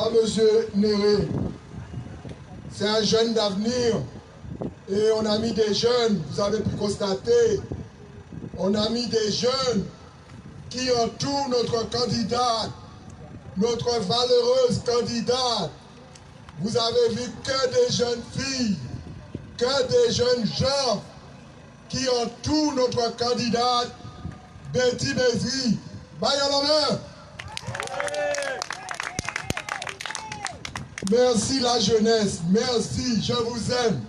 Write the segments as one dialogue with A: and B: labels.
A: à M. Néré. C'est un jeune d'avenir et on a mis des jeunes, vous avez pu constater, on a mis des jeunes qui entourent notre candidate, notre valeureuse candidate. Vous avez vu que des jeunes filles, que des jeunes gens qui entourent notre candidate Betty Bézry. Bayonne. Merci la jeunesse, merci, je vous aime.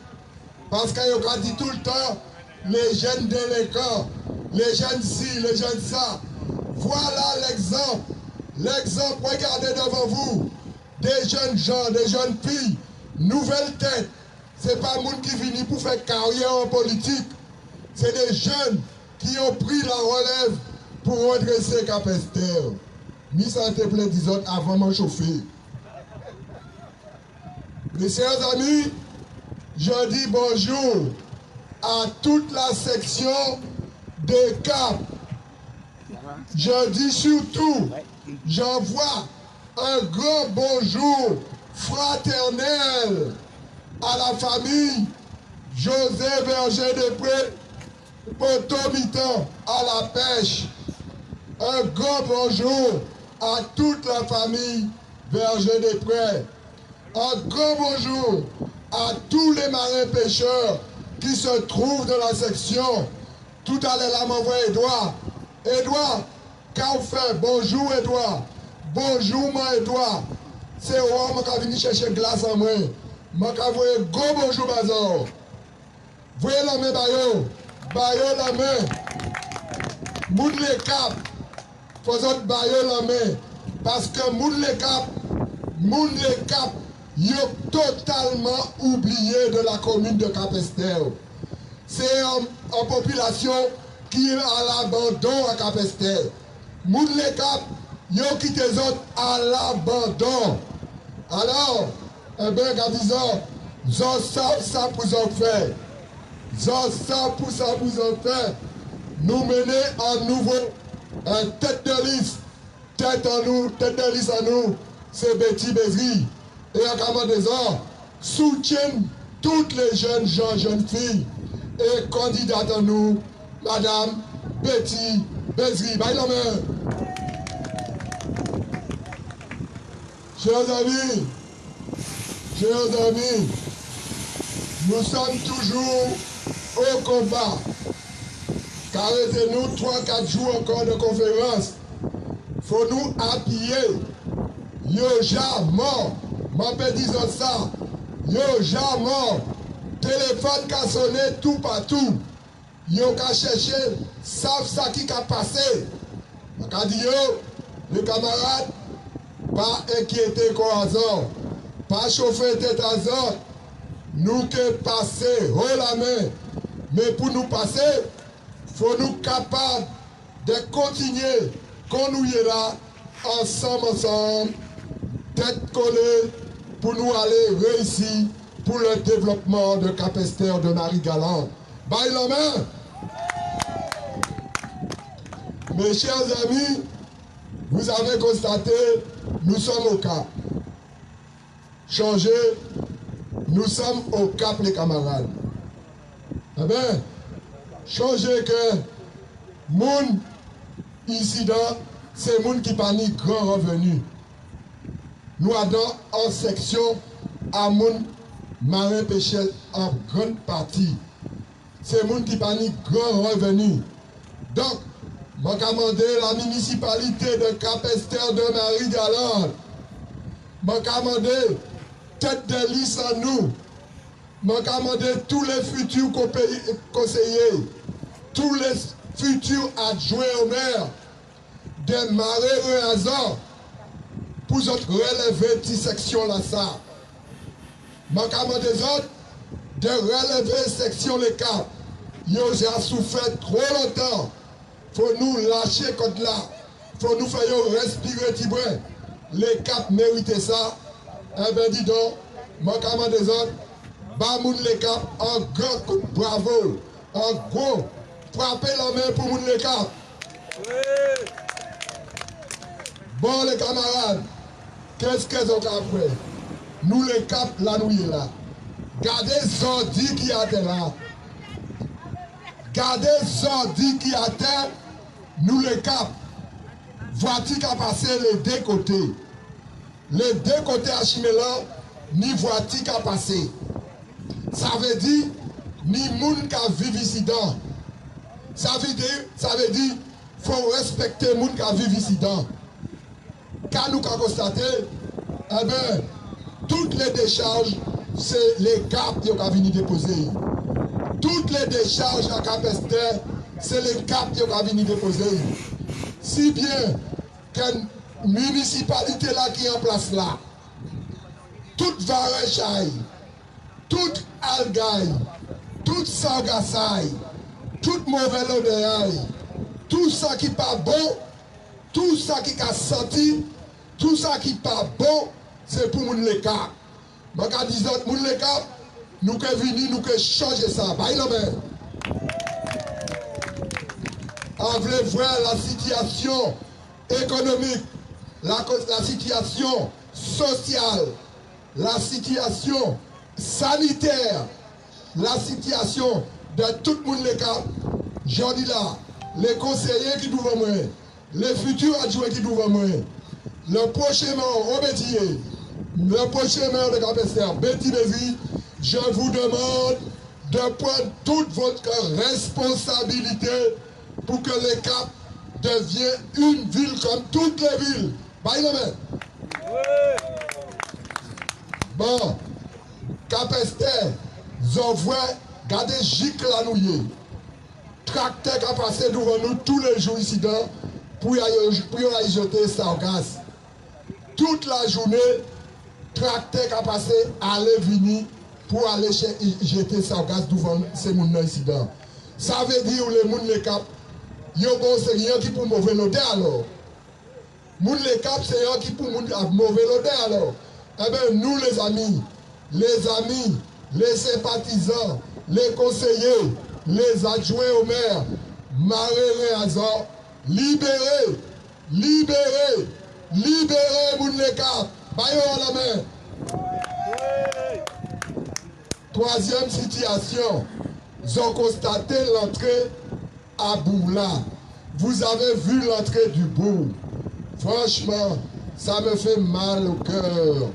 A: Parce qu'on dit tout le temps, les jeunes délinquants, les jeunes ci, les jeunes ça. Voilà l'exemple. L'exemple, regardez devant vous. Des jeunes gens, des jeunes filles, nouvelles têtes. Ce n'est pas le monde qui finit pour faire carrière en politique. C'est des jeunes qui ont pris la relève pour redresser Capesterre. Mis ça te plaît, disons, avant de m'chauffer. Mes chers amis, je dis bonjour à toute la section de Cap. Je dis surtout, j'envoie un grand bonjour fraternel à la famille José Berger-Després, Potomitan à la pêche. Un grand bonjour à toute la famille Berger-Després. Un grand bonjour à tous les marins pêcheurs qui se trouvent dans la section. Tout à l'heure, là, m'envoie Edouard. Edouard, qu'en fait? Bonjour, Edouard. Bonjour, moi, Edouard. C'est moi qui est venu chercher glace en moi. Je vais vous gros bonjour, Bazar. Voyez la main, Bayo. Bayo la main. Moud les cap. Faisons Bayo la main. Parce que Moud les cap, ils ont totalement oublié de la commune de Capesterre. C'est une population qui est à l'abandon à Capesterre. Moud les cap, ils ont quitté les autres à l'abandon. Alors, eh bien, Gavizor, j'en sais ça pour en faire. J'en sais pour ça pour en faire. Nous mener en nouveau un tête de liste. Tête de liste à nous, c'est Betty Bézry. Et à Camarade des Arts, soutiennent toutes les jeunes gens, jeunes filles et candidates à nous, Madame Betty Bézry. Bye la main. Chers amis, nous sommes toujours au combat. Arrêtez-nous 3-4 jours encore de conférence. Faut nous appuyer. Yo jamais, m'appelle disant ça. Yo jamais, téléphone qui a sonné tout partout. Yo qui a cherché, savent ça qui a passé. Je dis yo, les camarades, pas inquiéter comme hasard, pas chauffer tête hasard. Nous qui passer, haut la main. Mais pour nous passer, il faut nous capables de continuer, qu'on nous y est là, ensemble, tête collée, pour nous aller réussir pour le développement de Capesterre de Marie-Galante. Baille la main. Mes chers amis, vous avez constaté, nous sommes au Cap. Changer, nous sommes au Cap, les camarades. Eh bien, changer que moun incident, c'est moun qui panique grand revenu. Nous avons en section à moun marin pêcheur en grande partie. C'est moun qui panique grand revenu. Donc, je vais demander la municipalité de Capesterre de Marie-Galante. Je vais demander tête de liste à nous. Je vais demander tous les futurs conseillers, tous les futurs adjoints au maire, de marrer un hasard pour relever cette section-là. Je vais demander aux autres de relever section les cap. Ils ont souffert trop longtemps. Il faut nous lâcher contre là. Il faut nous faire respirer Tibouin. Les cap méritent ça. Eh bien, dis donc, je vais demander aux autres. Bamoun les cap, un grand coup de bravo, un gros, frappez la main pour moun les cap. Oui. Bon les camarades, Qu'est-ce qu'ils ont après? Nous les cap là, nous y là. Gardez Zordi qui a là. Gardez Zordi qui a terre, nous les cap. Voiture qui a passé les deux côtés. Les deux côtés à Chimela, ni voiture qui a passé. Ça veut dire, ni monde qui a vécu ici dedans. Ça veut dire, faut respecter les gens qui a vécu ici dedans. Quand nous avons constaté, eh bien, toutes les décharges, c'est les caps qui ont venir déposer. Toutes les décharges à Cap-Esther, c'est les caps qui ont venir déposer. Si bien qu'une municipalité là qui est en place là, toute Varechaille, toute Algaï, toute Sargassaï, toute mauvaise odeur, tout ça qui n'est pas bon, tout ça qui a senti, tout ça qui n'est pas bon, c'est pour nous les cas. Donc, à 10 autres, nous les cas, nous que venir, nous que changer ça. Bye, la main. On veut voir la situation économique, la situation sociale, la situation sanitaire, la situation de tout le monde les cas. J'en dis là, les conseillers qui doivent moi, les futurs adjoints qui doivent moi, le prochain maire Robetier, le prochain maire de Cap-Esther, Betty Bézi, je vous demande de prendre toute votre responsabilité pour que le Cap devienne une ville comme toutes les villes. Bye, la main. Bon, Cap-Esther, je vois, regardez Gic la nouille. Tracteur qui a passé devant nous tous les jours ici pour y aller jeter ça au gaz. Toute la journée, tracteur qui a passé aller venir pour aller jeter ça au gaz devant ces gens ici. Ça veut dire que les gens les cap, ils ont bon rien qui pour mauvais odeur alors. Les gens les cap, c'est eux qui pour mauvais odeur alors. Eh bien, nous les amis, les sympathisants, les conseillers, les adjoints au maire, Maré Réazor, libérez, Mounleka, baillons la main. Troisième situation, ils ont constaté l'entrée à Boula. Vous avez vu l'entrée du bout. Franchement, ça me fait mal au cœur.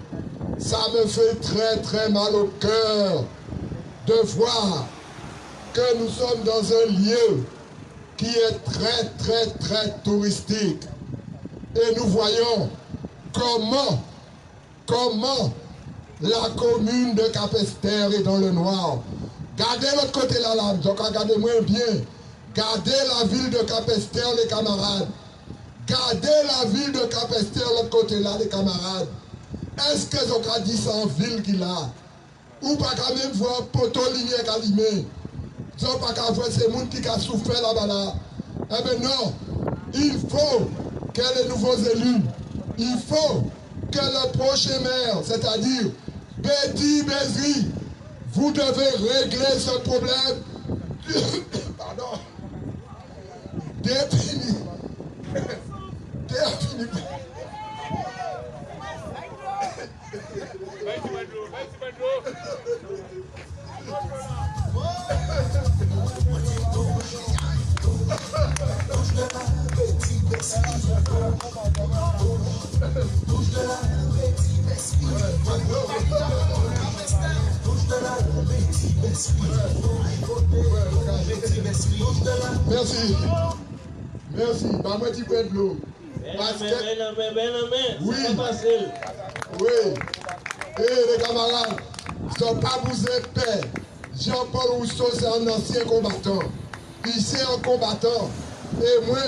A: Ça me fait très très mal au cœur de voir que nous sommes dans un lieu qui est très très très touristique. Et nous voyons comment la commune de Cap-Esther est dans le noir. Gardez l'autre côté là, donc regardez-moi bien. Gardez la ville de Cap-Esther, les camarades. Gardez la ville de Cap-Esther, l'autre côté là, les camarades. Est-ce que vous avez dit ça en ville qu'il a? Ou pas quand même voir poteau lignée calimé? Vous n'avez pas qu'à voir ces gens qui ont souffert là-bas là. Eh bien non, il faut que les nouveaux élus, il faut que le prochain maire, c'est-à-dire Betty Bézi, vous devez régler ce problème. Pardon. Défini. Merci. Merci. Bah, moi, tu peux être l'eau. Parce que... Oui. Oui. Et les camarades, ne sont pas vous épais. Jean-Paul Rousseau, c'est un ancien combattant. Il c'est un combattant. Et moi,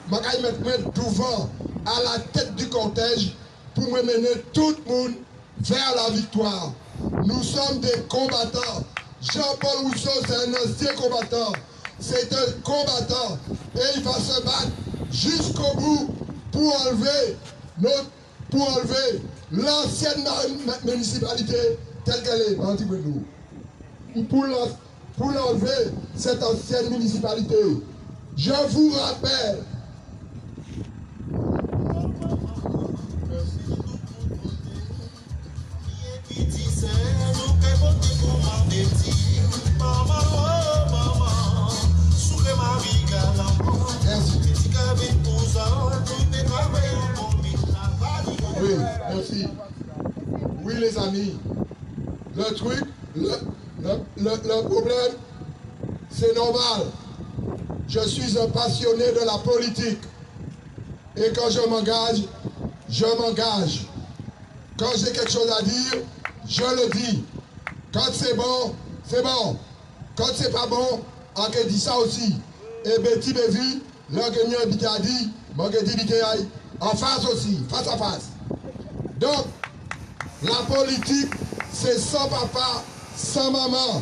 A: je vais me mettre devant, à la tête du cortège, pour me mener tout le monde vers la victoire. Nous sommes des combattants. Jean-Paul Rousseau, c'est un ancien combattant. C'est un combattant. Et il va se battre jusqu'au bout pour enlever l'ancienne municipalité telle qu'elle est. Pour l'enlever, cette ancienne municipalité. Je vous rappelle. Merci. Oui, merci. Oui, les amis. Le truc, le problème, c'est normal. Je suis un passionné de la politique. Et quand je m'engage, je m'engage. Quand j'ai quelque chose à dire, je le dis. Quand c'est bon, c'est bon. Quand c'est pas bon, on dit ça aussi. Et Betty Bézi, l'un que nous a dit, en face aussi, face à face. Donc, la politique, c'est sans papa, sans maman.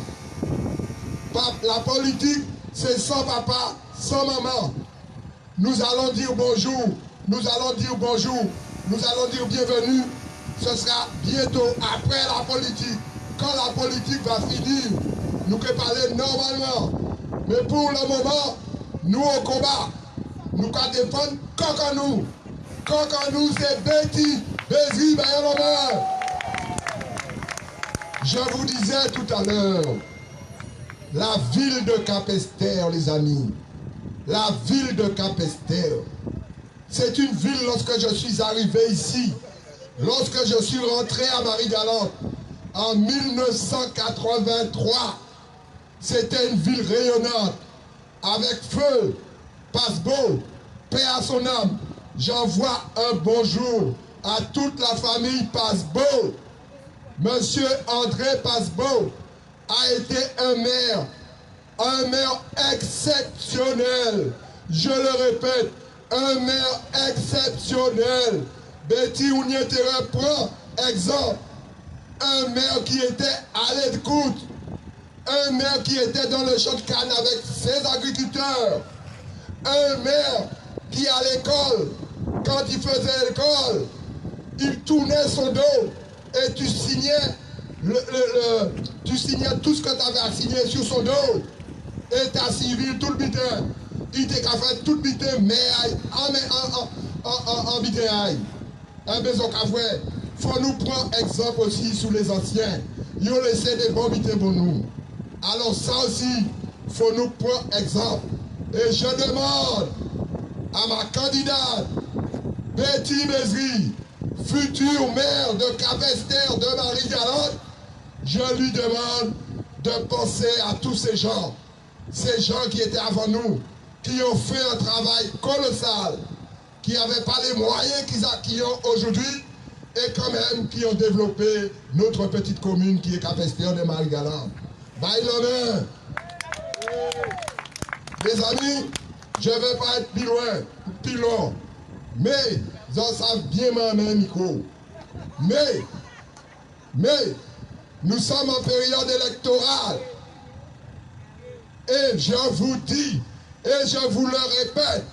A: La politique, c'est sans papa, sans maman. Nous allons dire bonjour, nous allons dire bonjour, nous allons dire bienvenue. Ce sera bientôt après la politique. Quand la politique va finir, nous pouvons parler normalement. Mais pour le moment, nous au combat. Nous allons défendre Kokonou. Kokonou, c'est Betty Bézi Bayalomer. Je vous disais tout à l'heure, la ville de Capesterre, les amis, la ville de Capesterre, c'est une ville, lorsque je suis arrivé ici, lorsque je suis rentré à Marie-Galante, en 1983, c'était une ville rayonnante, avec feu, passe-beau, paix à son âme. J'envoie un bonjour à toute la famille Passe-Beau. Monsieur André Passe-Beau a été un maire exceptionnel. Je le répète, un maire exceptionnel. Betty Ouniétere prend exemple. Un maire qui était à l'écoute. Un maire qui était dans le champ de canne avec ses agriculteurs. Un maire qui à l'école, quand il faisait l'école, il tournait son dos et tu signais, tu signais tout ce que tu avais à signer sur son dos. Et tu as civil tout le bitin. Il t'a fait tout le bitin, mais en bitin. Un besoin qu'à voir. Il faut nous prendre exemple aussi sur les anciens. Ils ont laissé des bons bitins pour nous. Alors ça aussi, il faut nous prendre exemple. Et je demande à ma candidate, Betty Bézi, future maire de Capesterre de Marie-Galante, je lui demande de penser à tous ces gens qui étaient avant nous, qui ont fait un travail colossal, qui n'avaient pas les moyens qu'ils ont aujourd'hui, et quand même qui ont développé notre petite commune qui est Capesterre de Marie-Galante. Bye l'honneur. Les amis, je ne vais pas être plus long, mais ils en savent bien ma main micro. Mais, nous sommes en période électorale. Et je vous dis, et je vous le répète,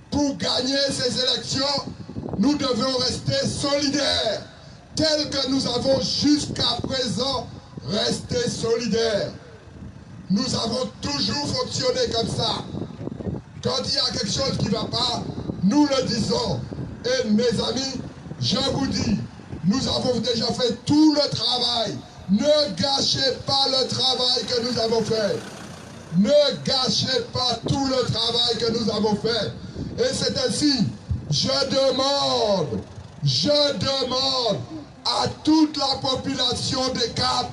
A: pour gagner ces élections, nous devons rester solidaires, tels que nous avons jusqu'à présent resté solidaires. Nous avons toujours fonctionné comme ça. Quand il y a quelque chose qui ne va pas, nous le disons. Et mes amis, je vous dis, nous avons déjà fait tout le travail. Ne gâchez pas le travail que nous avons fait. Ne gâchez pas tout le travail que nous avons fait. Et c'est ainsi, je demande à toute la population des Caps,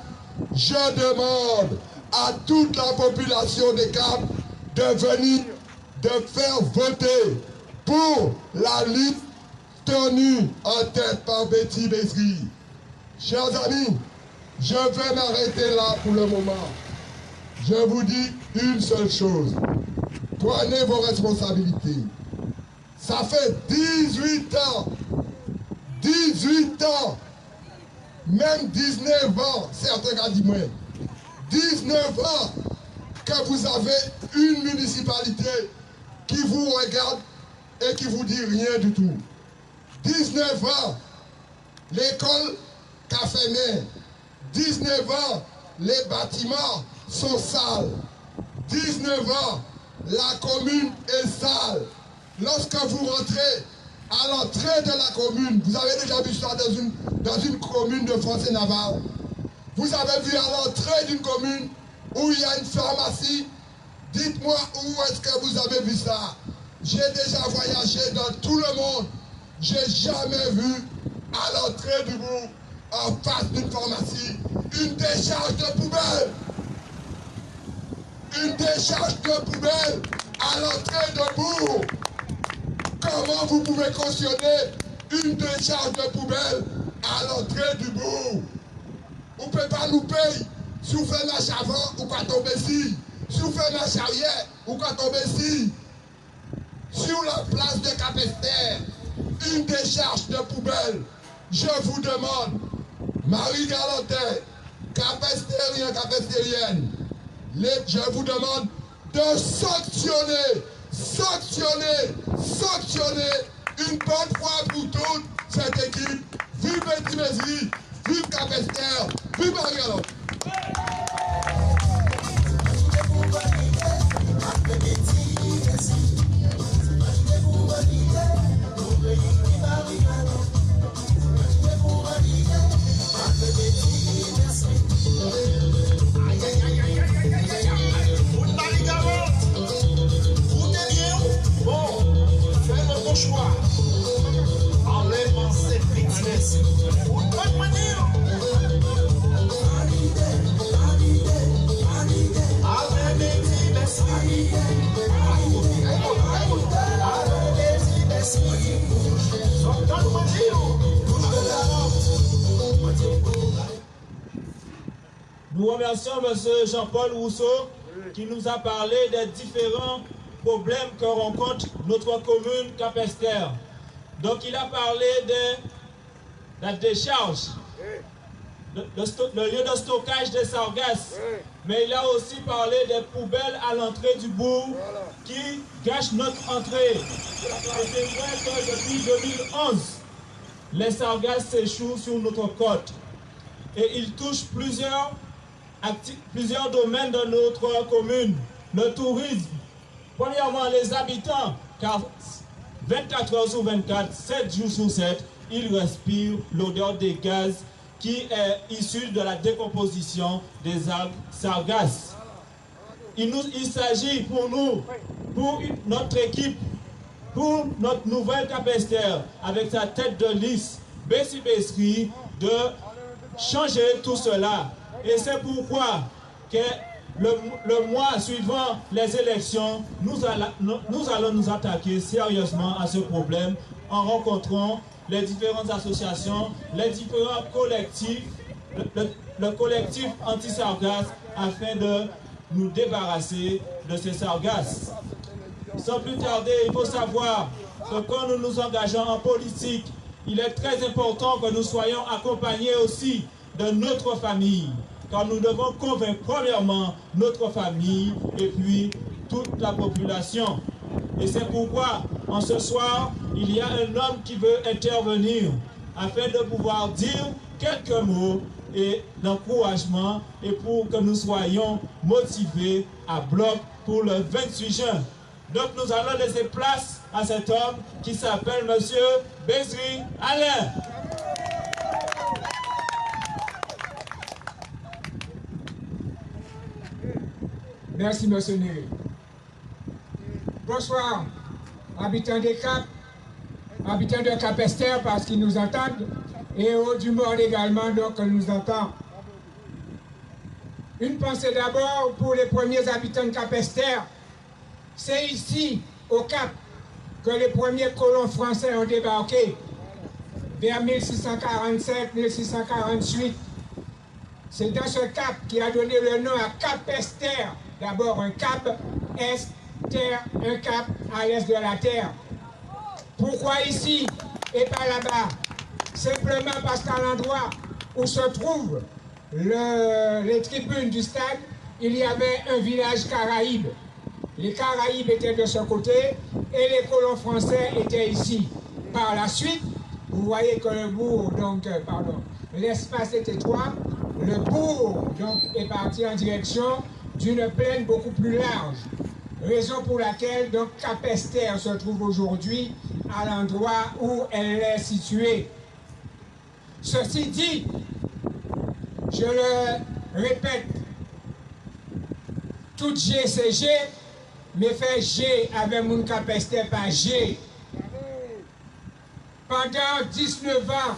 A: je demande à toute la population des Caps de venir, de faire voter pour la liste tenue en tête par Betty Bézi. Chers amis, je vais m'arrêter là pour le moment. Je vous dis une seule chose. Prenez vos responsabilités. Ça fait 18 ans, même 19 ans, certains ont dit moins, 19 ans que vous avez une municipalité qui vous regarde et qui vous dit rien du tout. 19 ans, l'école qu'a fermé. 19 ans, les bâtiments sont sales. 19 ans, la commune est sale. Lorsque vous rentrez à l'entrée de la commune, vous avez déjà vu ça dans une commune de Français-Navarre, Vous avez vu à l'entrée d'une commune où il y a une pharmacie. Dites-moi où est-ce que vous avez vu ça? J'ai déjà voyagé dans tout le monde. J'ai jamais vu à l'entrée du bourg, en face d'une pharmacie, une décharge de poubelle. Une décharge de poubelle à l'entrée de bourg. Comment vous pouvez cautionner une décharge de poubelle à l'entrée du bourg? Vous ne pouvez pas nous payer. Si vous faites marche avant, ou pas tomber ici. Si vous faites marche arrière, ou pas tomber ici. Sur la place de Capesterre, une décharge de poubelle. Je vous demande, Marie Galantin, Capestérien, Capestérienne, je vous demande de sanctionner une bonne fois pour toutes cette équipe. Vive Bétimésie, vive Capesterre, vive Marie Galantin.
B: Choix. Enlèvement cette fitness.
C: Nous remercions M. Jean-Paul Rousseau qui nous a parlé des différents problèmes que rencontre notre commune Capesterre. Donc il a parlé de la décharge, le lieu de stockage des sargasses, mais il a aussi parlé des poubelles à l'entrée du bourg qui gâchent notre entrée. Et c'est vrai que depuis 2011, les sargasses s'échouent sur notre côte et ils touchent plusieurs domaines de notre commune. Le tourisme, premièrement les habitants, car 24 heures sur 24, 7 jours sur 7, ils respirent l'odeur des gaz qui est issue de la décomposition des algues sargasses. Il s'agit pour nous, pour notre équipe, pour notre nouvelle Capesterre, avec sa tête de liste, Bessi Besri, de changer tout cela. Et c'est pourquoi que le mois suivant les élections, nous allons nous attaquer sérieusement à ce problème en rencontrant les différentes associations, les différents collectifs, le collectif anti-sargasses, afin de nous débarrasser de ces sargasses. Sans plus tarder, il faut savoir que quand nous nous engageons en politique, il est très important que nous soyons accompagnés aussi de notre famille, car nous devons convaincre premièrement notre famille et puis toute la population. Et c'est pourquoi, en ce soir, il y a un homme qui veut intervenir afin de pouvoir dire quelques mots et d'encouragement et pour que nous soyons motivés à bloc pour le 28 juin. Donc nous allons laisser place à cet homme qui s'appelle M. Besri Alain.
D: Merci, M. Néré. Bonsoir, habitants des Cap, habitants de Capesterre parce qu'ils nous entendent, et au du monde également, donc, on nous entend. Une pensée d'abord pour les premiers habitants de Capesterre. C'est ici, au Cap, que les premiers colons français ont débarqué, vers 1647-1648. C'est dans ce cap qui a donné le nom à Capesterre. D'abord un cap est, terre, un cap à l'est de la terre. Pourquoi ici et pas là-bas? Simplement parce qu'à l'endroit où se trouvent les tribunes du stade, il y avait un village caraïbe. Les Caraïbes étaient de ce côté et les colons français étaient ici. Par la suite, vous voyez que le bourg, donc, l'espace est étroit. Le bourg donc, est parti en direction d'une plaine beaucoup plus large. Raison pour laquelle donc, Capesterre se trouve aujourd'hui à l'endroit où elle est située. Ceci dit, Je le répète, tout G c'est G, mais fait G avec mon capacité par G. Pendant 19 ans,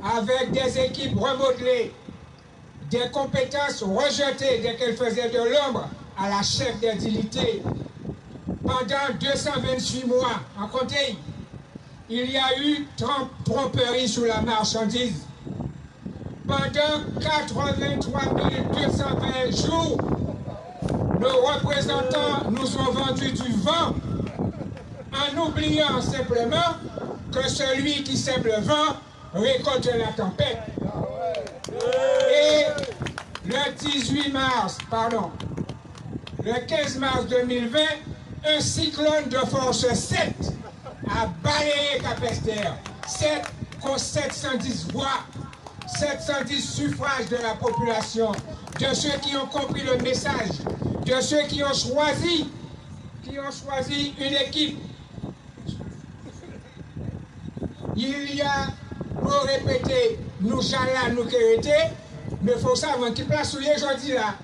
D: avec des équipes remodelées, des compétences rejetées dès qu'elles faisaient de l'ombre à la chef d'indilité, pendant 228 mois, en compté, il y a eu tromperie sur la marchandise. Pendant 83 220 jours, nos représentants nous ont vendu du vent en oubliant simplement que celui qui sème le vent récolte la tempête. Et le 15 mars 2020, un cyclone de force 7 a balayé Capesterre. 7 contre 710 voix, 710 suffrages de la population, de ceux qui ont compris le message, de ceux qui ont choisi une équipe. Il y a, pour répéter, nous chalons, nous quérité, mais il faut savoir qui place où il est aujourd'hui là,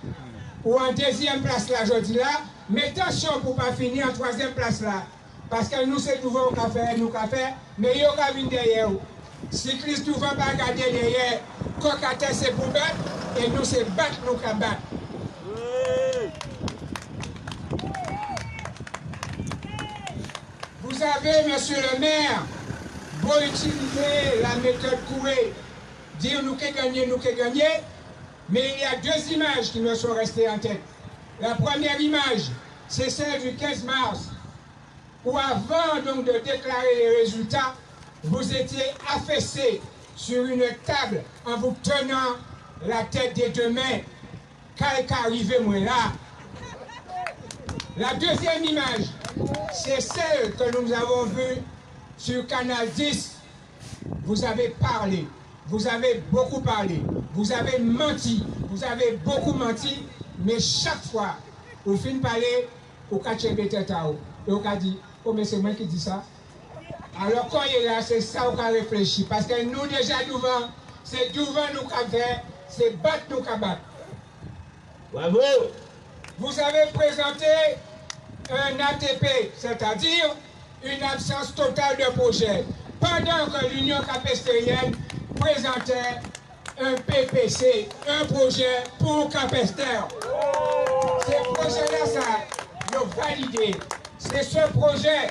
D: ou en deuxième place là aujourd'hui là, mais attention pour ne pas finir en troisième place là. Parce que nous, c'est toujours au café, mais il y a venir derrière. Si Christ ne va pas regarder derrière, Cocatet c'est pour battre, et nous, c'est battre, nous qu'à battre. Vous avez, monsieur le maire, beau utiliser la méthode Coué, dire nous qu'est gagné, mais il y a deux images qui me sont restées en tête. La première image, c'est celle du 15 mars, où avant donc de déclarer les résultats, vous étiez affaissé sur une table en vous tenant la tête des deux mains. Qu'est-ce qui arrive moi là? La deuxième image, c'est celle que nous avons vue sur Canal 10. Vous avez parlé, vous avez beaucoup parlé, vous avez menti, vous avez beaucoup menti, mais chaque fois, vous finissez de parler, vous cachez tête à vous. Et vous avez dit, oh mais c'est moi qui dis ça. Alors quand il est là, c'est ça qu'on a réfléchi. Parce que nous déjà devant, c'est devant nous qu'à faire, c'est battre nous qu'à battre.
C: Bravo!
D: Vous avez présenté un ATP, c'est-à-dire une absence totale de projet. Pendant que l'Union capestérienne présentait un PPC, un projet pour Capesterre. Ce projet-là, ça, le validé. C'est ce projet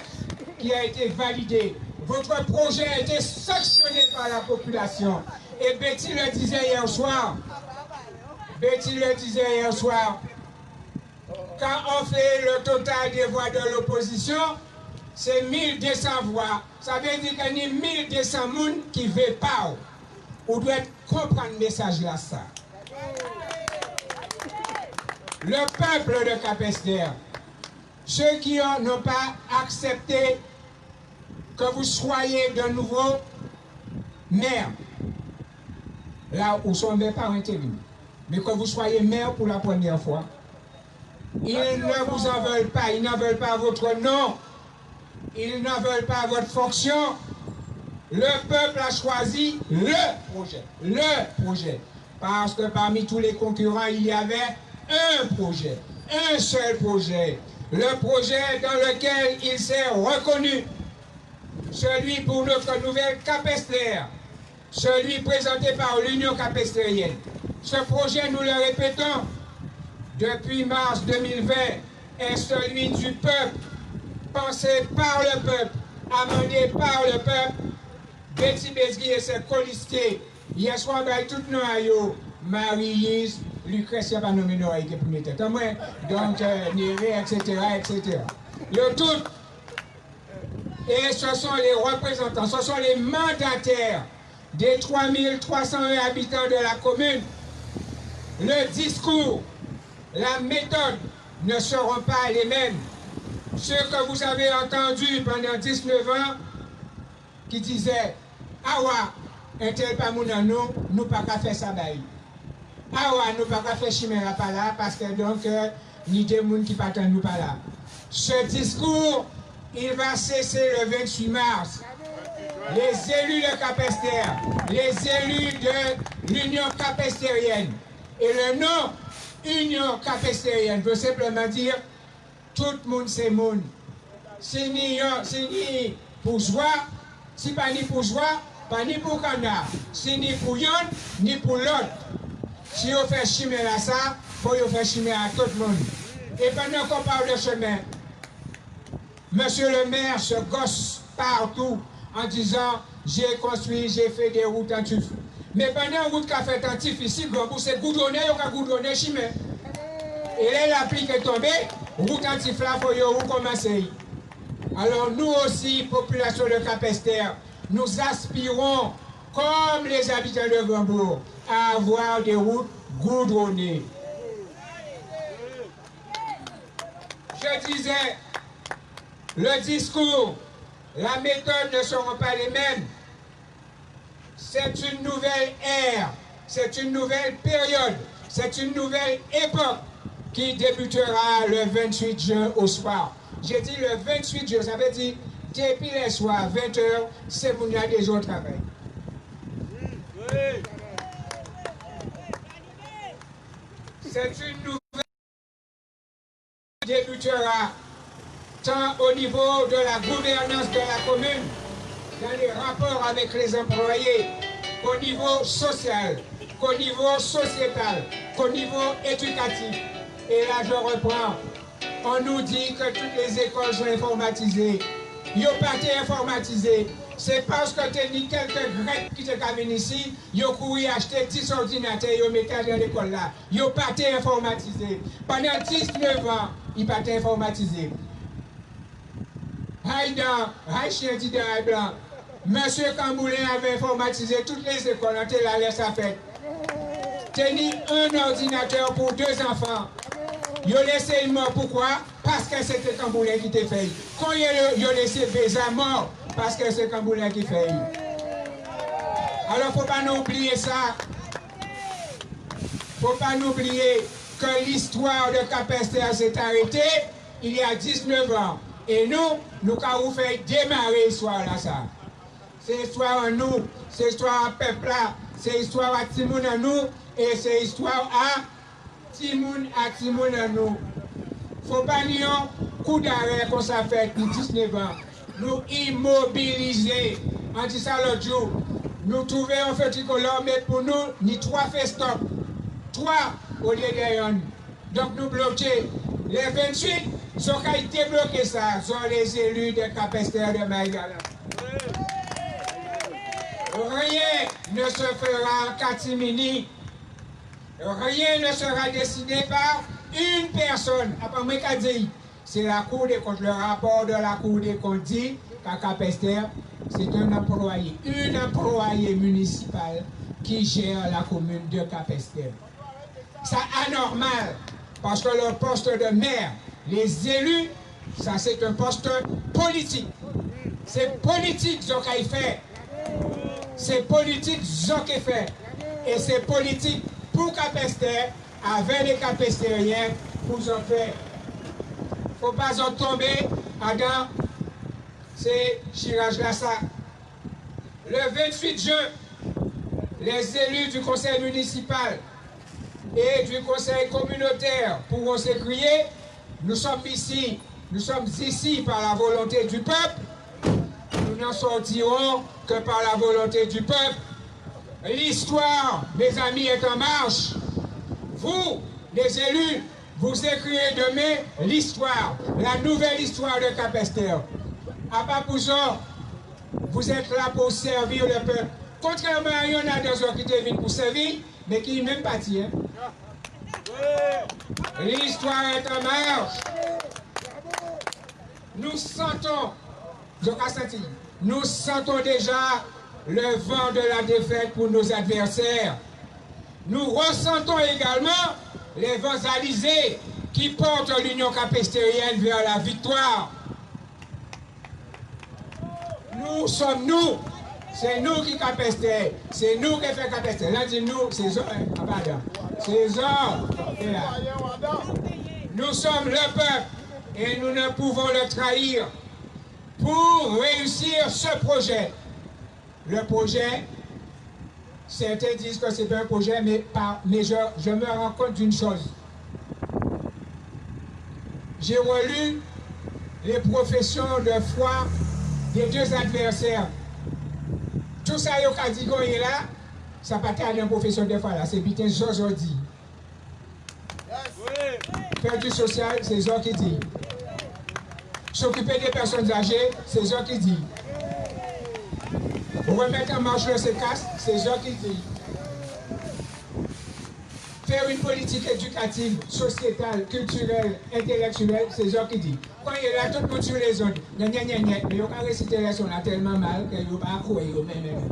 D: qui a été validé. Votre projet a été sanctionné par la population. Et Betty le disait hier soir. Quand on fait le total des voix de l'opposition, c'est 1200 voix. Ça veut dire qu'il y a 1200 personnes qui ne veulent pas. On doit comprendre le message là, ça. Le peuple de Capesterre, ceux qui n'ont pas accepté que vous soyez de nouveau maire, là où sont mes parents intérim, mais que vous soyez maire pour la première fois, ils ne vous en veulent pas, ils n'en veulent pas votre nom, ils n'en veulent pas votre fonction. Le peuple a choisi le projet. Parce que parmi tous les concurrents, il y avait un projet, un seul projet. Le projet dans lequel il s'est reconnu, celui pour notre nouvelle Capesterre, celui présenté par l'Union capestérienne. Ce projet, nous le répétons, depuis mars 2020, est celui du peuple, pensé par le peuple, amendé par le peuple. Betty Besgui et ses colistiers, hier soir, tout le noyau, Marie-Lise, Lucrèce, pas nommé Noël qui est premier tête. Donc, Néré, etc. Tout. Et ce sont les représentants, ce sont les mandataires des 3301 habitants de la commune. Le discours, la méthode ne seront pas les mêmes. Ce que vous avez entendu pendant 19 ans, qui disaient Awa, un tel pas mon nous pas qu'à faire ça bail. Awa, nous pas qu'à faire chimère pas là, parce que donc, ni des gens qui partent nous pas là. Ce discours, il va cesser le 28 mars. les élus de Cap-Esther, les élus de l'Union capestérienne. Et le nom Union capestérienne veut simplement dire tout le monde c'est monde. C'est ni bourgeois, si pas ni bourgeois, pas ni pour canard. C'est ni pour yon, ni pour l'autre. Si on fait chimère à ça, il faut faire chimère à tout le monde. Et pendant qu'on parle de chemin, monsieur le maire se gosse partout en disant j'ai construit, j'ai fait des routes en tuf. Mais pendant une route qu'a fait en tuf ici, c'est goudronné, il y a goudronné chimère. Et là, la pluie est tombée, route en tuf là, il faut commencer. Alors nous aussi, population de Cap-Esther, nous aspirons, comme les habitants de Grandbourg, à avoir des routes goudronnées. Je disais, le discours, la méthode ne seront pas les mêmes. C'est une nouvelle ère, c'est une nouvelle période, c'est une nouvelle époque qui débutera le 28 juin au soir. J'ai dit le 28 juin, ça veut dire depuis les soirs, 20h, c'est pour nous des autres travail. C'est une nouvelle qui débutera tant au niveau de la gouvernance de la commune, dans les rapports avec les employés, qu'au niveau social, qu'au niveau sociétal, qu'au niveau éducatif. Et là, je reprends. On nous dit que toutes les écoles sont informatisées. Ils n'ont pas été informatisées. C'est parce que tu as dit quelques Grecs qui sont venus ici, ils ont couru acheter 10 ordinateurs, ils ont mis dans l'école là. Ils n'ont pas été informatisés. Pendant 19 ans, ils n'ont pas été informatisés. Haïdan, Haïchien dit dans blanc. Monsieur Camboulin avait informatisé toutes les écoles, on te la laisse à faire. Tenir un ordinateur pour 2 enfants. Ils ont laissé mort, pourquoi? Parce que c'était Camboulin qui t'a fait. Quand ils ont laissé Béza mort, parce que c'est Camboulin qui fait. Alors, il ne faut pas nous oublier ça. Il ne faut pas nous oublier que l'histoire de Cap-Esther s'est arrêtée il y a 19 ans. Et nous avons fait démarrer l'histoire là, ça. C'est l'histoire à nous, c'est l'histoire à peuple là, c'est l'histoire à Timoun à nous, et c'est l'histoire à Timoun à nous. Faut pas nier un coup d'arrêt qu'on s'est fait pour 19 ans. Nous immobiliser. On dit ça l'autre jour. Nous trouver un feu tricolore, mais pour nous, ni 3 fait stop. 3 au lieu de 1. Donc nous bloquer. Les 28, ils ont débloqué ça. Sont les élus de Cap-Esther de Maïgala. Rien ne se fera en catimini. Rien ne sera décidé par une personne. Après moi qu'a dit, c'est la Cour des comptes. Le rapport de la Cour des comptes dit qu'à Cap-Esther, c'est un employé, une employée municipale qui gère la commune de Cap-Esther. C'est anormal parce que le poste de maire, les élus, ça c'est un poste politique. C'est politique ce qu'il fait. C'est politique ce qu'il fait. Et c'est politique pour Cap-Esther, avec les Cap-Estériens, pour en faire. Il ne faut pas en tomber dans ces chirages-là. Le 28 juin, les élus du conseil municipal et du conseil communautaire pourront s'écrier. Nous sommes ici par la volonté du peuple. Nous n'en sortirons que par la volonté du peuple. L'histoire, mes amis, est en marche. Vous, les élus, vous écrivez demain l'histoire, la nouvelle histoire de Cap-Esther. À Papouzon, vous êtes là pour servir le peuple. Contrairement à y en a des autres qui te viennent pour servir, mais qui n'ont même pas tiré. L'histoire est en marche. Nous sentons déjà le vent de la défaite pour nos adversaires. Nous ressentons également les vents alizés qui portent l'Union capestérienne vers la victoire. Nous sommes nous. C'est nous qui Cap-Esther. C'est nous qui faisons Cap-Esther. Là, dit nous, c'est eux. C'est eux. Nous sommes le peuple et nous ne pouvons le trahir. Pour réussir ce projet, le projet, certains disent que c'est un projet, mais je me rends compte d'une chose. J'ai relu les professions de foi des deux adversaires. Tout ça, il y a dit qu'on est là, ça pas être une profession de foi là, c'est Bitin Josodi. Faire du social, c'est eux qui dit. S'occuper des personnes âgées, c'est eux qui dit. Remettre en marche le sécasse, c'est eux qui dit. Faire une politique éducative, sociétale, culturelle, intellectuelle, c'est eux qui dit. Quand il est là, tout le monde sur les autres, mais il a récité les sons tellement mal qu'il n'y a pas à croire eux-mêmes.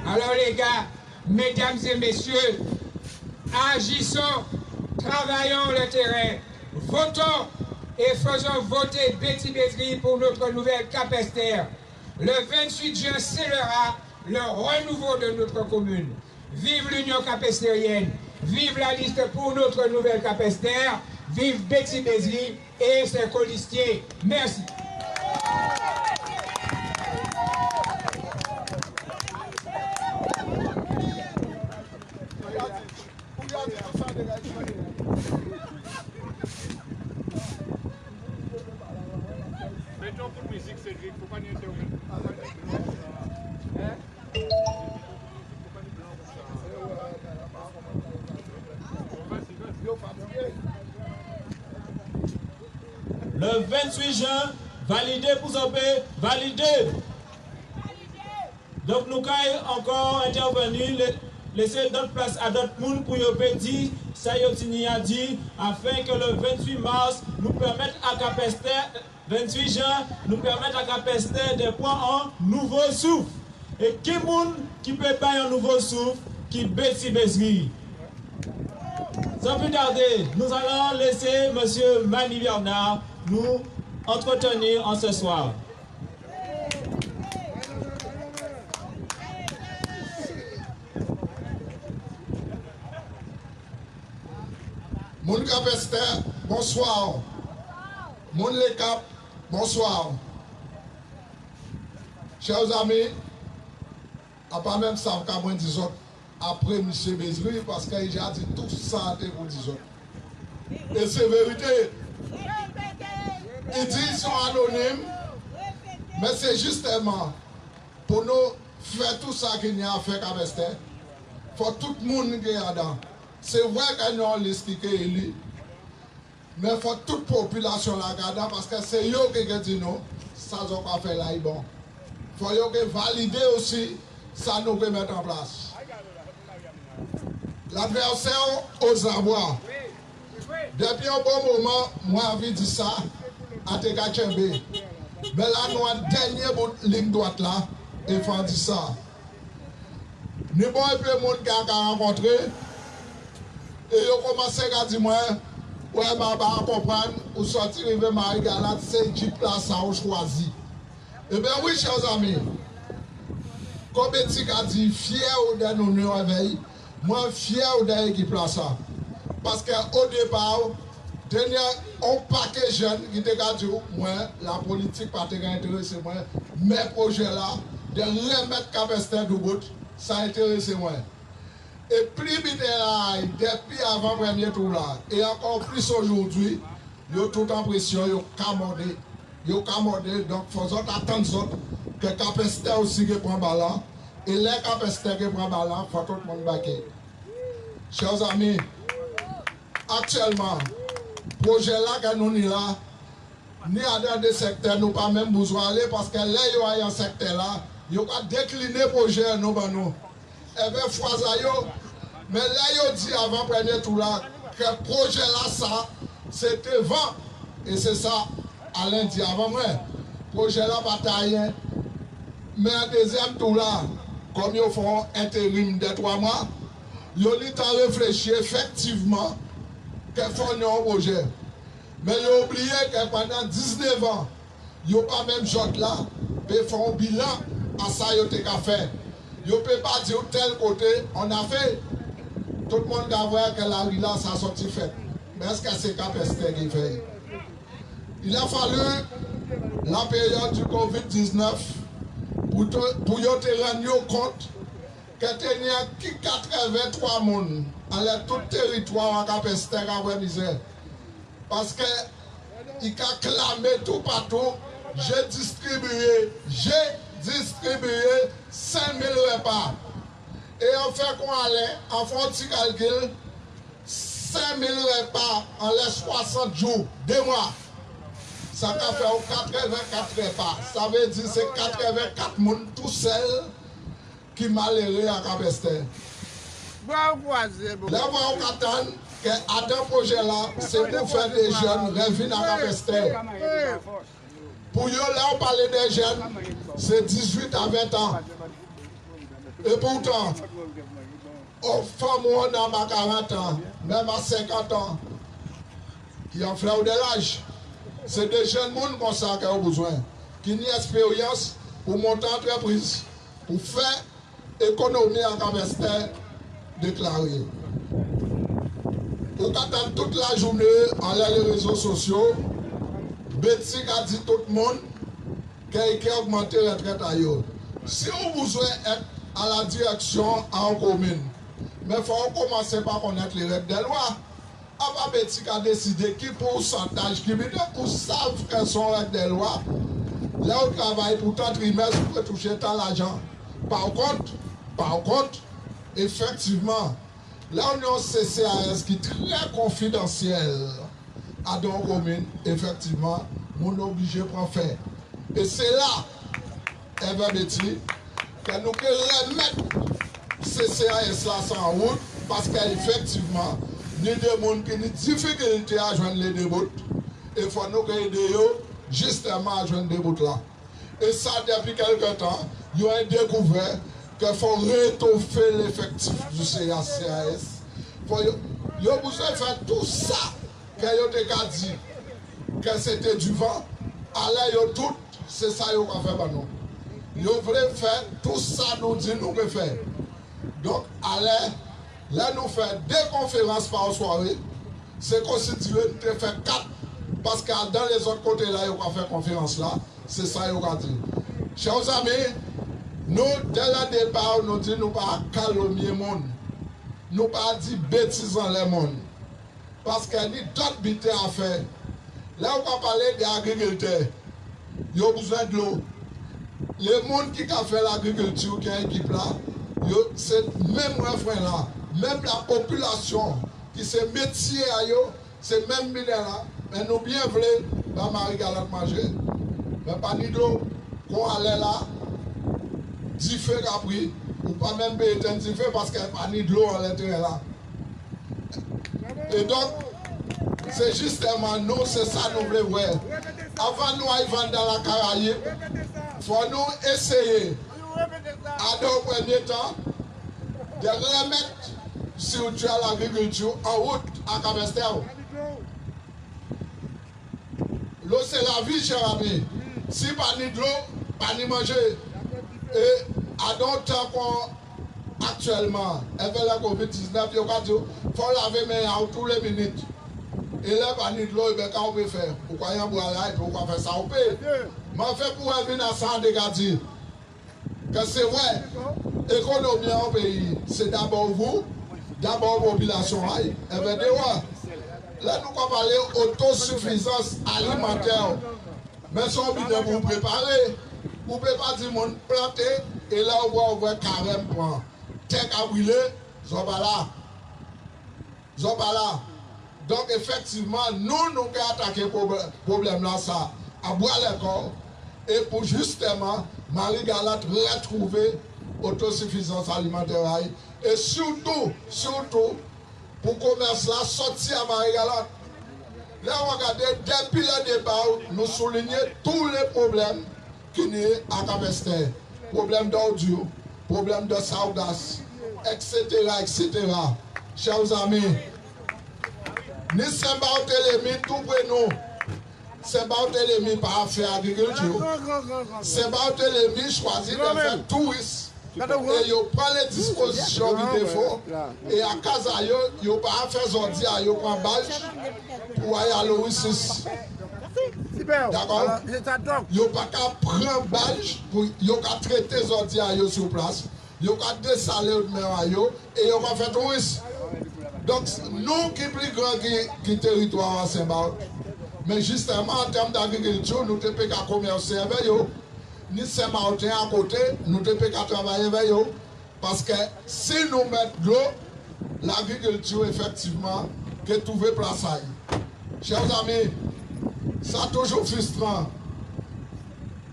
D: Alors les gars, mesdames et messieurs, agissons, travaillons le terrain, votons et faisons voter Betty Bézri pour notre nouvelle Capesterre. Le 28 juin scellera le renouveau de notre commune. Vive l'Union capestérienne, vive la liste pour notre nouvelle Capesterre, vive Betty Bézri et ses colistiers. Merci.
E: Mettons pour musique, Cédric, faut pas nous interrompre.
C: Le 28 juin, validé pour Zopé, validé. Donc nous avons encore intervenu, laisser d'autres places à d'autres monde pour y dire, ça y a dit, afin que le 28 mars, nous permette à Capesterre, 28 juin, nous permettre à Capesterre de prendre un nouveau souffle. Et qui monde qui peut pas un nouveau souffle, qui Betty Bézri. Sans plus tarder, nous allons laisser M. Mani Bernard nous entretenir en ce soir.
A: Moun Capesterre, bonsoir. Moun Le Cap, bonsoir. Chers amis, à part même ça, je dis après M. Bézri, parce qu'il a dit tout ça pour dire. Et c'est vérité. Ils disent qu'ils sont anonymes, mais c'est justement pour nous faire tout ça qu'il y a à faire Capesterre. Il faut tout le monde qui est là-dedans. C'est vrai qu'il y a une liste qui est élue, mais il faut toute la population là-dedans parce que c'est eux qui disent non, ça ne va pas faire là, bon. Il faut valider aussi, ça nous peut mettre en place. L'adversaire aux abois. Depuis un bon moment, moi j'ai dit ça à Tekachembe. Mais là, nous avons une dernière ligne droite là, et il faut dire ça. Nous avons un peu de monde qui a rencontré, et ils ont commencé à dire moi, ouais, je vais comprendre, ou sortir de Marie-Galate, c'est 10 places à choisi. Eh bien oui, chers amis, comme Betty a dit, fier de nous réveiller, moi fier de l'équipe là ça. Parce qu'au départ, on paquet de jeunes qui te dit, moi, la politique pas intéressé moi, mes projets là, de remettre Capesterre du bout, ça a intéressé moi. Et plus vite là, depuis avant le premier tour là, et encore plus aujourd'hui, ils ont tout en pression, ils ont camordé, donc il faut attendre que Capesterre aussi qui prend ballon, et les Capesterre qui prend ballon, il faut tout le monde baquer. Chers amis, actuellement, le projet là que nous sommes là, ni à des secteurs, nous pas même besoin d'aller parce que là, il y a un secteur là, il y a décliné le projet nous. Et bien, mais là, il dit avant le premier tour là, que le projet là, ça, c'était 20. Et c'est ça, Alain dit avant moi. Le projet là, bataille. Mais un deuxième tour là, comme ils font intérim de 3 mois, ils ont réfléchi effectivement qu'il faut un projet. Mais ils ont oublié que pendant 19 ans, ils n'ont pas même chose là, ils font un bilan à ça, ils ont fait. Ils ne peuvent pas dire tel côté, on a fait. Tout le monde va voir que la rue là, ça a sorti fait. Mais est-ce que c'est Capesterre qui fait? Il a fallu la période du Covid-19 pour pour te rendre compte que tu n'as que 83 personnes dans tout le territoire à Cap-Esther à misère. Parce que il a clamé tout partout. J'ai distribué 5000 repas. Et on fait qu'on allait, en fait un petit calcul, 5000 repas en les 60 jours, 2 mois. Ça a fait 84 repas. Ça veut dire que c'est 84 personnes tout seuls qui malheureux à Cap-Esther. Là, on attend que Adam projet là, c'est pour faire des jeunes revenir à Cap-Esther. Pour eux, là, on parlait des jeunes, c'est 18 à 20 ans. Et pourtant, aux femmes, on a 40 ans, même à 50 ans, qui ont fait de l'âge. C'est des jeunes gens comme ça qui ont besoin, qui ont une expérience pour monter en entreprise, pour faire économie à Cap-Esther déclarée. On attend toute la journée en les réseaux sociaux. Betty a dit tout le monde qu'il a augmenté la retraite à eux. Si on besoin d'être à la direction en commune, mais il faut commencer par connaître les règles des lois. Avant Betty a décidé qui pourcentage, qui pour savent quelles sont les règles des lois. Là on travaille pour tant trimestre pour toucher tant l'argent. Par contre, effectivement, là on a un CCAS qui est très confidentiel à dans la commune, effectivement, on est obligé de prendre faire. Et c'est là, Eva Betty, que nous pouvons remettre CCAS là en route, parce qu'effectivement, nous avons des gens qui ont des difficultés à joindre les débuts. Et il faut nous aider justement à joindre les débuts là. Et ça, depuis quelque temps, ils ont découvert qu'il faut rétoffer l'effectif du CCAS. Ils ont besoin de faire tout ça. Que yo te ka dit que c'était du vent, allez yo tout, c'est ça yo ka fait par nous. Yo voulait faire tout ça nous dit nous que faire. Donc allez, là nous faire 2 conférences par soirée, c'est constitué de faire 4 parce que dans les autres côtés là yo ka faire conférence là, c'est ça yo ka dit. Chers amis, nous dès le départ nous dit nous pas calomnier monde. Nous pas dire bêtises en les monde. Parce qu'il y a d'autres bêtises à faire. Là, on va parler des agriculteurs. Ils ont besoin de l'eau. Les gens qui ont fait l'agriculture, qui ont une équipe là, c'est même refrain là. Même la population qui se métier à eux, c'est même bien là. Mais nous bien voulons, dans Marie-Galante manger. Mais pas ni d'eau, qu'on allait là, 10 feux capri, ou pas même payer 10 feux parce qu'il n'y a pas ni de l'eau à l'intérieur là. Et donc, c'est justement nous, c'est ça nous voulons voir. Avant nous arriver dans la Caraïbe, il faut nous essayer, à nos premiers temps, de remettre surtout à l'agriculture en route à Cap-Esther. L'eau c'est la vie, cher ami. Si pas ni de l'eau, pas ni manger. Et à d'autres temps actuellement, avec la COVID-19, il faut laver mes mains tous les minutes. Et là, pas ni de l'eau, il on peut faire. Pourquoi y a un bois là, pourquoi faire ça? On peut. Mais en fait, pour venir à ça, dégager. Que c'est vrai, l'économie en pays, c'est d'abord vous, d'abord la population. Et bien, là, nous allons parler d'autosuffisance alimentaire. Mais si on vient vous préparer, vous ne pouvez pas dire mon planter, et là, on va carrément prendre. Tech à brûler, ils sont pas là. Ils sont pas là. Donc, effectivement, nous allons attaquer le problème là, ça, à boire les corps, et pour justement, Marie-Galante retrouver autosuffisance alimentaire. Et surtout, pour le commerce là, sortir à Marie-Galante. Là, on regarde, depuis le départ, nous soulignons tous les problèmes qui sont à Cap-Esther. Problème d'ordure, problème de saudas, etc., etc. Chers amis, nous sommes Barthélemy, tout pour nous. C'est Barthélemy par faire agriculture. C'est Barthélemy choisit de faire tourisme. Et il prend les dispositions qu'il faut. Et à Kazayo, il pas faire sortir, il prend badge pour aller à l'Oasis. D'accord? Yo pas qu'à prendre badge pour yo qu'à traiter sorti à yo sur place. Yo qu'à dessaler à yo et yo va faire tourisme. Donc nous qui plus grand qui territoire à Saint-Barth. Mais justement en termes d'agriculture, nous te pas commercer avec yo. Ni Saint-Martin à côté, nous te pas travailler avec yo parce que si nous mettons de l'eau, l'agriculture effectivement que trouver place à y. Chers amis, ça toujours frustrant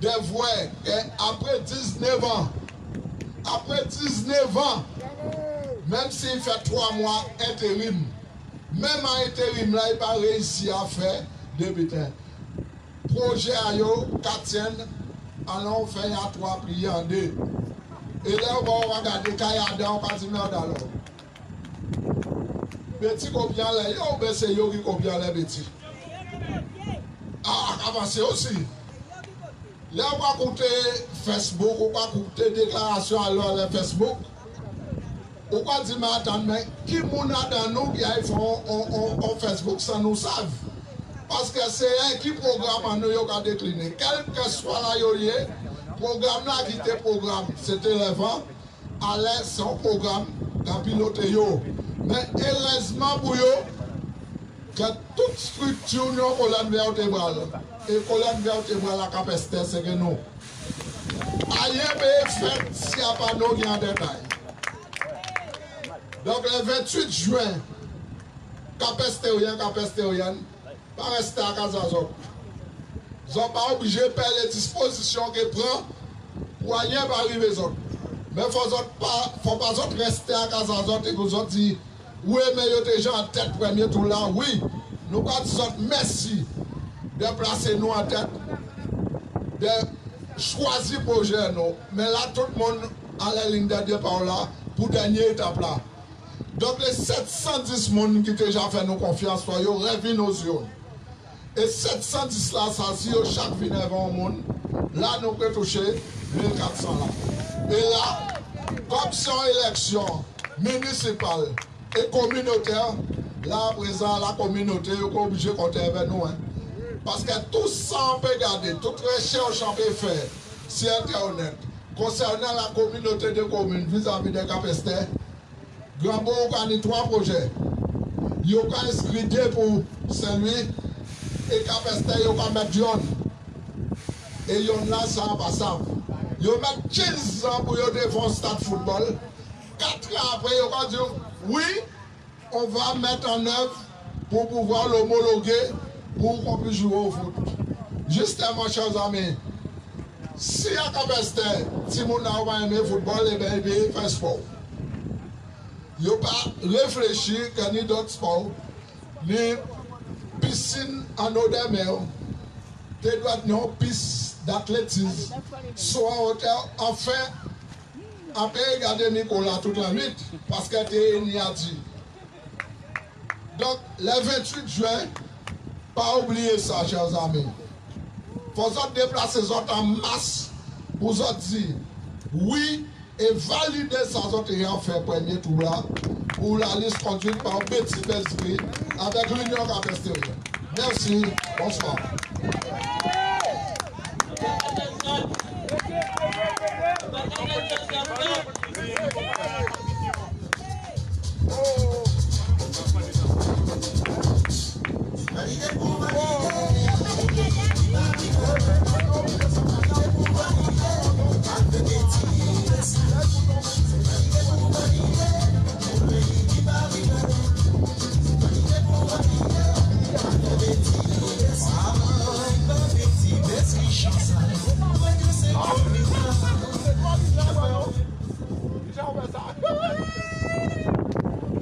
A: de voir qu'après 19 ans, même s'il fait 3 mois intérim, même en intérim là, il n'a pas réussi à faire de butin. Projet à yo, 4 allons faire 3 pliés en 2. Et là, on va regarder Kayada, on va dire alors. Petit combien là, yo, ben c'est yo qui combien les petits. Ah, avancer aussi. Là, on va écouter Facebook, on va écouter déclaration alors les Facebook. On va dire, mais attends, mais qui moun a dans nous qui a fait en Facebook sans nous savent? Parce que c'est un qui programme en nous qui a décliné. Quel que soit la yoye, programme là qui était programme, c'était le vent, allait son programme qui a piloté yo. Mais heureusement pour eux, que toute structure nous colonne vertébrale et colonne vertébrale la capacité, c'est que nous. Ailleurs peut fait s'il n'y a pas nous en détail. Donc le 28 juin, capacité pas rester à Casazok. Ils ne sont pas obligés de faire les dispositions qu'ils prennent pour rien pas arriver. Mais il ne faut pas rester à Casazok et vous dire. Oui, mais vous êtes déjà en tête premier tout là. Oui, nous pas dire merci de placer nous en tête, de choisir projet nous. Mais là, tout le monde à la ligne de départ là pour dernière étape là. Donc les 710 personnes qui ont déjà fait nous confiance, ils rêvent nos yeux. Et 710 là, ça si chaque vinaigre au monde, là nous pouvons toucher 1400 là. Et là, comme c'est une élection municipale et communautaire, là, à présent, la communauté est obligée de compter avec nous. Hein. Parce que tout ça, on peut garder, toute recherche, on peut faire sur Internet concernant la communauté de communes vis-à-vis des Capesters. Grand-Beau a 3 projets. Il y a inscrit 2 pour Saint-Louis et Capester, il y a mettre Dion. Et il y a là, ça va pas ça. Il y a mettre 15 ans pour défendre un stade de football. 4 ans après, il va dire oui, on va mettre en œuvre pour pouvoir l'homologuer pour qu'on puisse jouer au foot. Justement, chers amis, si à Capester, si on a aimé le football, et bien il fait sport. Il n'y a pas réfléchi qu'il y a d'autres sports, ni piscine en eau de mer, tu dois avoir une piste d'athlétisme, soit hauteur, enfin. Après, regardez Nicolas toute la nuit, parce que tu n'y a dit. Donc, le 28 juin, pas oublier ça, chers amis. Il faut se déplacer en masse pour se dire oui et valider ça, en fait premier tour là, pour la liste conduite par Betty Besbury avec l'Union Capestérienne. Merci, bonsoir.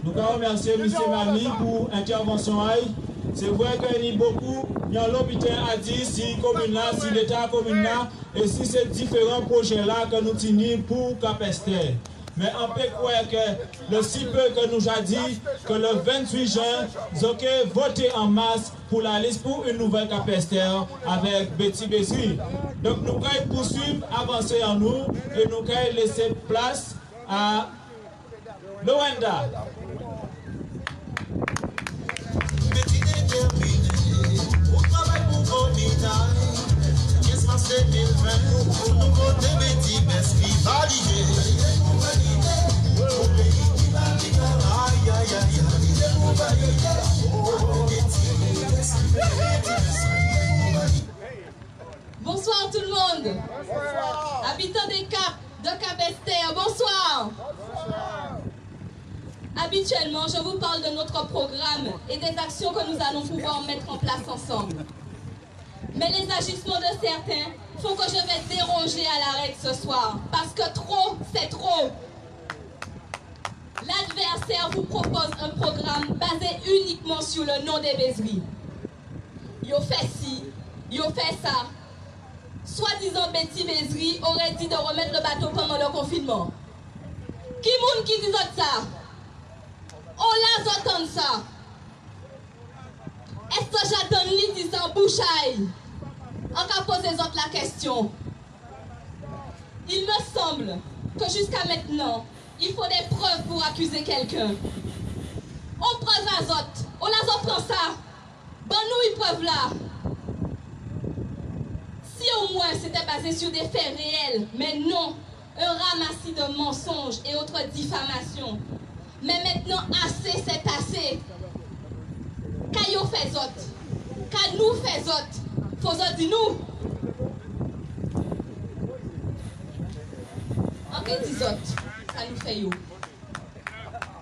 C: Nous remercions M. Mami pour l'intervention. C'est vrai qu'il y a beaucoup, il y a l'hôpital à dire si commune là, si l'État commune là, et si c'est différents projets là que nous tenons pour Capester. Mais on peut croire que le si peu que nous a dit que le 28 juin, nous avons voté en masse pour la liste pour une nouvelle Capester avec Betty Besbury. Donc nous allons poursuivre, avancer en nous et nous allons laisser place à Loenda.
B: Petit déterminé, on travaille pour Christmas 2020, pour nous côté Betty Bespi validé. Aïe aïe aïe.
F: Bonsoir tout le monde. Bonsoir. Habitants des Caps, de Cap-Esther, bonsoir. Bonsoir. Habituellement, je vous parle de notre programme et des actions que nous allons pouvoir mettre en place ensemble. Mais les agissements de certains font que je vais déroger à la règle ce soir. Parce que trop, c'est trop. L'adversaire vous propose un programme basé uniquement sur le nom des Bézri. Yo fait ci, yo fait ça. Soi-disant Betty Bézri aurait dit de remettre le bateau pendant le confinement. Qui moun qui dit ça? On l'a entendu ça. Est-ce que j'attends lui dit ça en bouchaille? On va poser autres la question. Il me semble que jusqu'à maintenant, il faut des preuves pour accuser quelqu'un. On preuve à autres. On la prend ça. Bon nous ils preuve là. Si au moins c'était basé sur des faits réels, mais non, un ramassis de mensonges et autres diffamations. Mais maintenant, assez, c'est assez. Quand yo fait autres, quand nous fait autres, faut autres dire nous. En que dit autres, ça nous fait yo.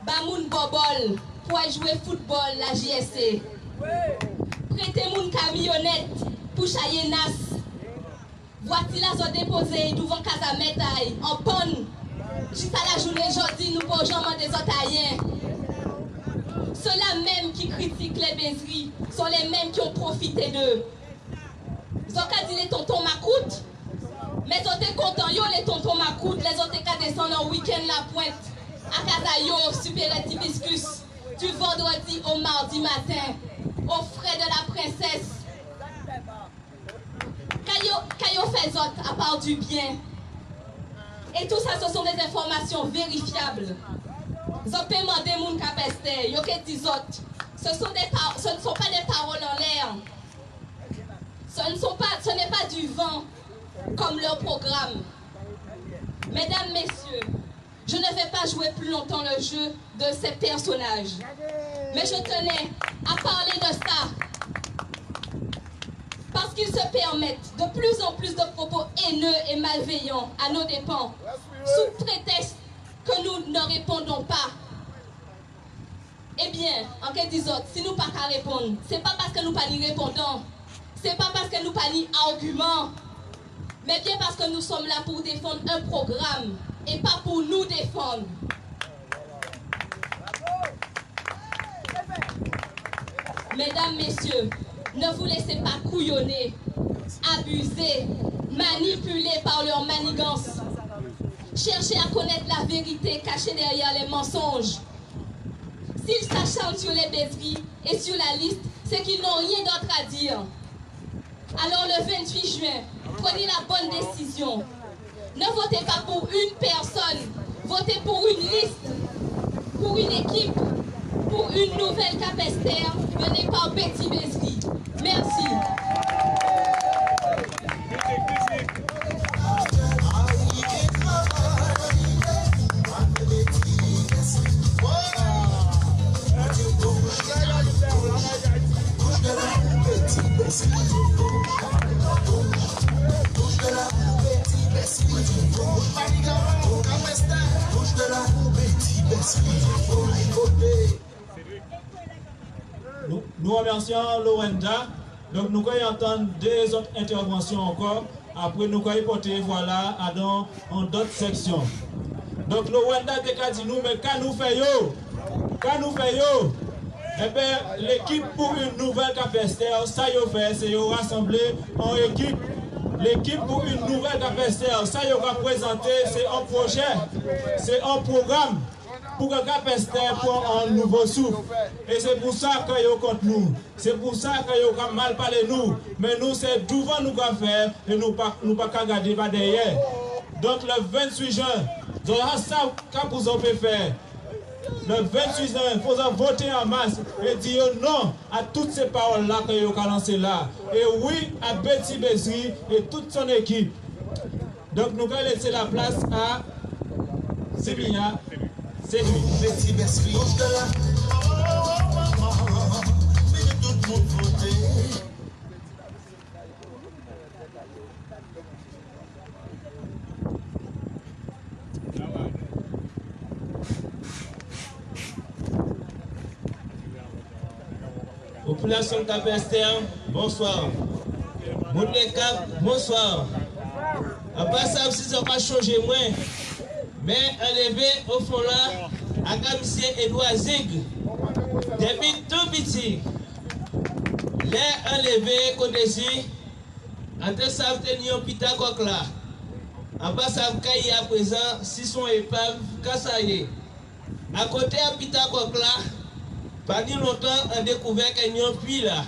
F: Bamoun bobol, pour jouer football, la JSC. Prêtez moun camionnette, pour chayer nas. Voici là, sont déposés devant Casametaï, en panne. Jusqu'à la journée aujourd'hui, nous pouvons jamais des Otaïens. Ceux-là même qui critiquent les Bézri sont les mêmes qui ont profité d'eux. Ils ont qu'à dire les tontons Macoute. Mais ils ont été contents, les tontons Macoute, les autres qu'à descendre en week-end la pointe. À Casayo, super hibiscus. Du vendredi au mardi matin, aux frais de la princesse. Quand fait autres, à part du bien. Et tout ça, ce sont des informations vérifiables. Ils paiement des moun Cap-Esther, yo ke dit autres. Ce ne sont pas des paroles en l'air. Ce n'est pas du vent comme leur programme. Mesdames, messieurs, je ne vais pas jouer plus longtemps le jeu de ces personnages. Mais je tenais à parler de ça. Parce qu'ils se permettent de plus en plus de propos haineux et malveillants à nos dépens, sous prétexte que nous ne répondons pas. Eh bien, en quelque disant, si nous pas qu'à répondre, c'est pas parce que nous pas ni répondants, c'est pas parce que nous pas ni arguments, mais bien parce que nous sommes là pour défendre un programme et pas pour nous défendre. Mesdames, messieurs, ne vous laissez pas couillonner, abuser, manipuler par leur manigance. Cherchez à connaître la vérité cachée derrière les mensonges. S'ils s'acharnent sur les Bézri et sur la liste, c'est qu'ils n'ont rien d'autre à dire. Alors le 28 juin, prenez la bonne décision. Ne votez pas pour une personne, votez pour une liste, pour une équipe, pour une nouvelle Cap-Esther menée par Betty Bézri. Merci.
C: Nous remercions Lorenda. Donc nous allons entendre deux autres interventions encore. Après nous allons porter voilà dans d'autres sections. Donc Lorenda a dit nous, mais quand nous faisons, eh bien, l'équipe pour une nouvelle Cap-Esther, ça y fait, c'est rassembler en équipe. L'équipe pour une nouvelle Cap-Esther, ça y va présenter, c'est un projet, c'est un programme pour que Cap-Esther prenne un nouveau souffle. Et c'est pour ça que vous contre nous. C'est pour ça que vous mal parlé nous. Mais nous, c'est devant nous qu'on faire et nous ne pas garder pas derrière. Donc le 28 juin, donc ça que vous avez faire. le 28 juin, il faut voter en masse et dire non à toutes ces paroles-là que vous avez lancées là. Et oui à Betty Besri et toute son équipe. Donc nous allons laisser la place à Sémia. C'est lui.
B: Betty Besri. Mais tout le monde voter.
G: Population Cap-Esther, bonsoir. Moun de Cap, bonsoir. À part ça, si ça n'a pas changé moins, mais enlevé au fond là, à Monsieur Edouard Zig, depuis tout petit, les enlevé côté ci, en te savent tenir un pita coq là. En bas, ça caille à présent, si son épave, kassaye. À côté à pita coq là, pas ni longtemps, on a découvert qu'il y a un puits là.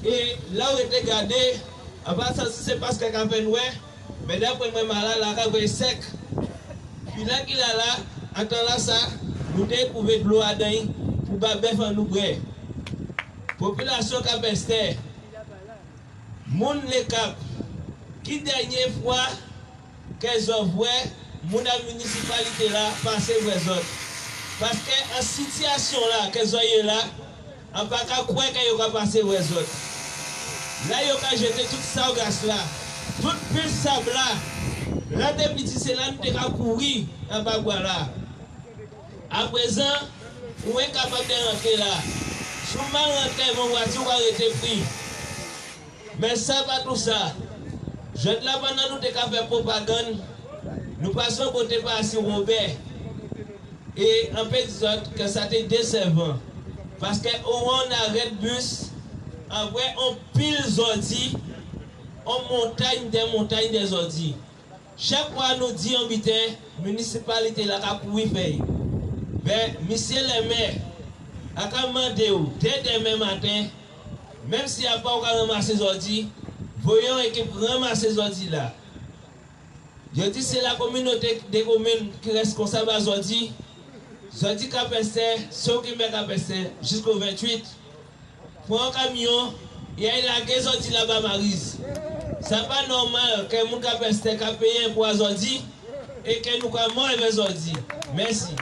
G: Et là où était gardé, avant ça, c'est parce qu'il y a un ouais, mais d'après moi, là, la cave est sec. Puis là qu'il a là, en temps là, ça, nous découvrons de l'eau à dedans pour pas bœuf en nous bré. Population Cap-Esther, moun les Cap, qui dernière fois qu'elles ont vu, moun la municipalité là, passer aux autres. Parce qu'en situation là, qu'elles ont là, on ne peut pas croire qu'elles ont passé aux autres. Là, ils ont jeté tout ça au gaz là. Tout le sable là. Là, des petits, c'est là nous avons couru en bas là. À présent, on est capable de rentrer là. Si on mal rentré, mon voiture va arrêter pris. Mais ça va tout ça. Je là pendant nous avons fait propagande. Nous passons côté par Robert. Et en fait, que ça était décevant. Parce qu'on arrête bus, après on pile zodi, on montagne des zodi. Chaque fois nous dit en bitin, municipalité la pour y payer. Ben, monsieur le maire, a commandé dès demain matin, même s'il n'y a pas ramasser zodi, voyons équipe ramasser zodi là. Je dis c'est la communauté des communes qui est responsable à zodi. Zodi Cap-Esther, ceux qui mettent Cap-Esther jusqu'au 28, pour un camion, il y a la Zodi là-bas, Marise. Ce n'est pas normal que mon Cap-Esther a payé pour Zodi et que nous avons moins Zodi. Merci.